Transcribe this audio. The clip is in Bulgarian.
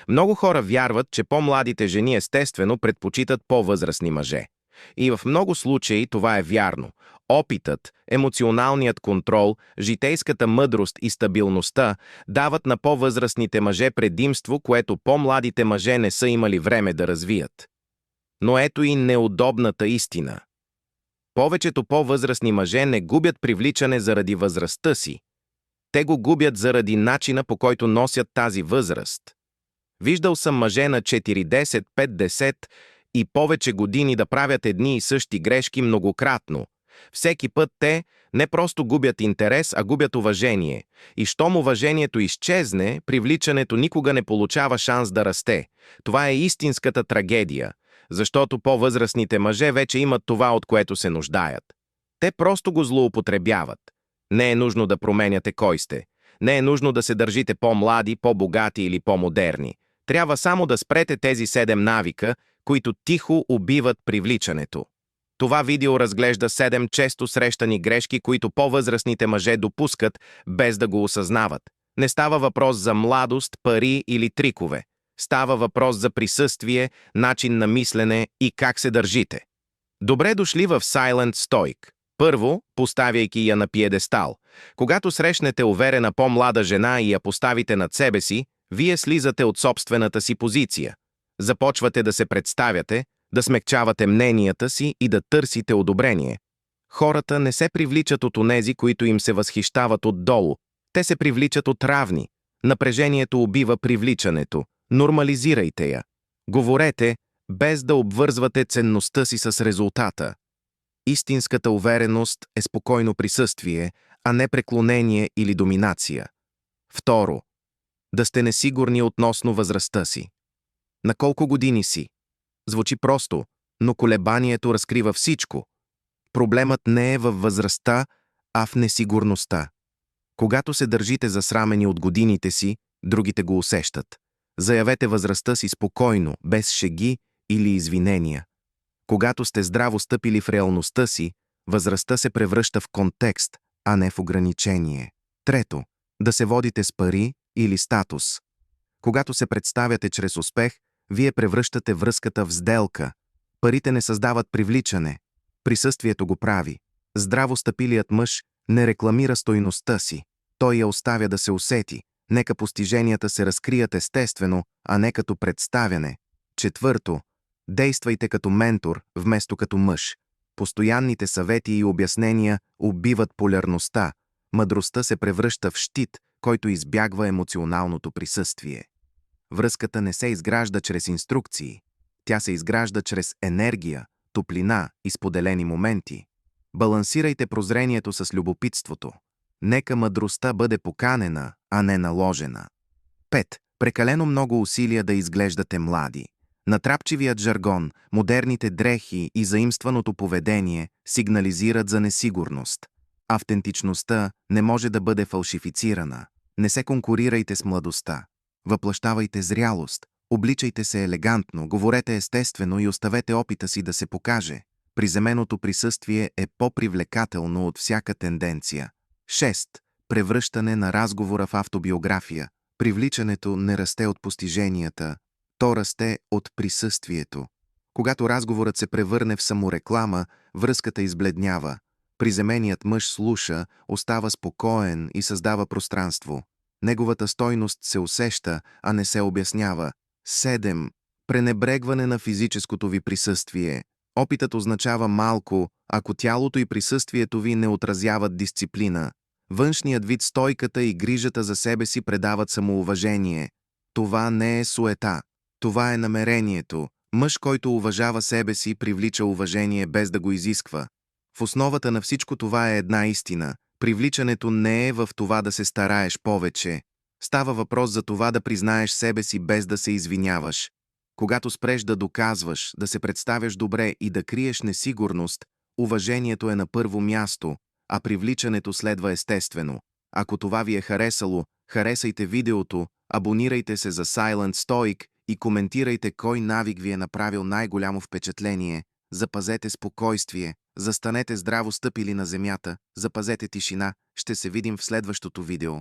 Много хора вярват, че по-младите жени естествено предпочитат по-възрастни мъже. И в много случаи това е вярно. Опитът, емоционалният контрол, житейската мъдрост и стабилността дават на по-възрастните мъже предимство, което по-младите мъже не са имали време да развият. Но ето и неудобната истина. Повечето по-възрастни мъже не губят привличане заради възрастта си. Те го губят заради начина, по който носят тази възраст. Виждал съм мъже на 40, 50 и повече години да правят едни и същи грешки многократно. Всеки път те не просто губят интерес, а губят уважение. И щом уважението изчезне, привличането никога не получава шанс да расте. Това е истинската трагедия, защото по-възрастните мъже вече имат това, от което се нуждаят. Те просто го злоупотребяват. Не е нужно да променяте кой сте. Не е нужно да се държите по-млади, по-богати или по-модерни. Трябва само да спрете тези 7 навика, които тихо убиват привличането. Това видео разглежда 7 често срещани грешки, които по-възрастните мъже допускат, без да го осъзнават. Не става въпрос за младост, пари или трикове. Става въпрос за присъствие, начин на мислене и как се държите. Добре дошли в Silent Stoic. Първо, поставяйки я на пиедестал. Когато срещнете уверена по-млада жена и я поставите над себе си, вие слизате от собствената си позиция. Започвате да се представяте, да смекчавате мненията си и да търсите одобрение. Хората не се привличат от онези, които им се възхищават отдолу. Те се привличат от равни. Напрежението убива привличането. Нормализирайте я. Говорете, без да обвързвате ценността си с резултата. Истинската увереност е спокойно присъствие, а не преклонение или доминация. Второ, да сте несигурни относно възрастта си. На колко години си? Звучи просто, но колебанието разкрива всичко. Проблемът не е във възрастта, а в несигурността. Когато се държите засрамени от годините си, другите го усещат. Заявете възрастта си спокойно, без шеги или извинения. Когато сте здраво стъпили в реалността си, възрастта се превръща в контекст, а не в ограничение. Трето, да се водите с пари или статус. Когато се представяте чрез успех, вие превръщате връзката в сделка. Парите не създават привличане. Присъствието го прави. Здраво стъпилият мъж не рекламира стойността си. Той я оставя да се усети. Нека постиженията се разкрият естествено, а не като представяне. Четвърто, действайте като ментор, вместо като мъж. Постоянните съвети и обяснения убиват полярността. Мъдростта се превръща в щит, който избягва емоционалното присъствие. Връзката не се изгражда чрез инструкции. Тя се изгражда чрез енергия, топлина и споделени моменти. Балансирайте прозрението с любопитството. Нека мъдростта бъде поканена, а не наложена. 5. Прекалено много усилия да изглеждате млади. Натрапчивият жаргон, модерните дрехи и заимстваното поведение сигнализират за несигурност. Автентичността не може да бъде фалшифицирана. Не се конкурирайте с младостта. Въплъщавайте зрялост, обличайте се елегантно, говорете естествено и оставете опита си да се покаже. Приземеното присъствие е по-привлекателно от всяка тенденция. 6. Превръщане на разговора в автобиография. Привличането не расте от постиженията, то расте от присъствието. Когато разговорът се превърне в самореклама, връзката избледнява. Приземеният мъж слуша, остава спокоен и създава пространство. Неговата стойност се усеща, а не се обяснява. 7. Пренебрегване на физическото ви присъствие. Опитът означава малко, ако тялото и присъствието ви не отразяват дисциплина. Външният вид, стойката и грижата за себе си предават самоуважение. Това не е суета. Това е намерението. Мъж, който уважава себе си, привлича уважение без да го изисква. В основата на всичко това е една истина. Привличането не е в това да се стараеш повече. Става въпрос за това да признаеш себе си без да се извиняваш. Когато спреш да доказваш, да се представяш добре и да криеш несигурност, уважението е на първо място, а привличането следва естествено. Ако това ви е харесало, харесайте видеото, абонирайте се за Silent Stoic и коментирайте кой навик ви е направил най-голямо впечатление. Запазете спокойствие, застанете здраво стъпили на земята, запазете тишина, ще се видим в следващото видео.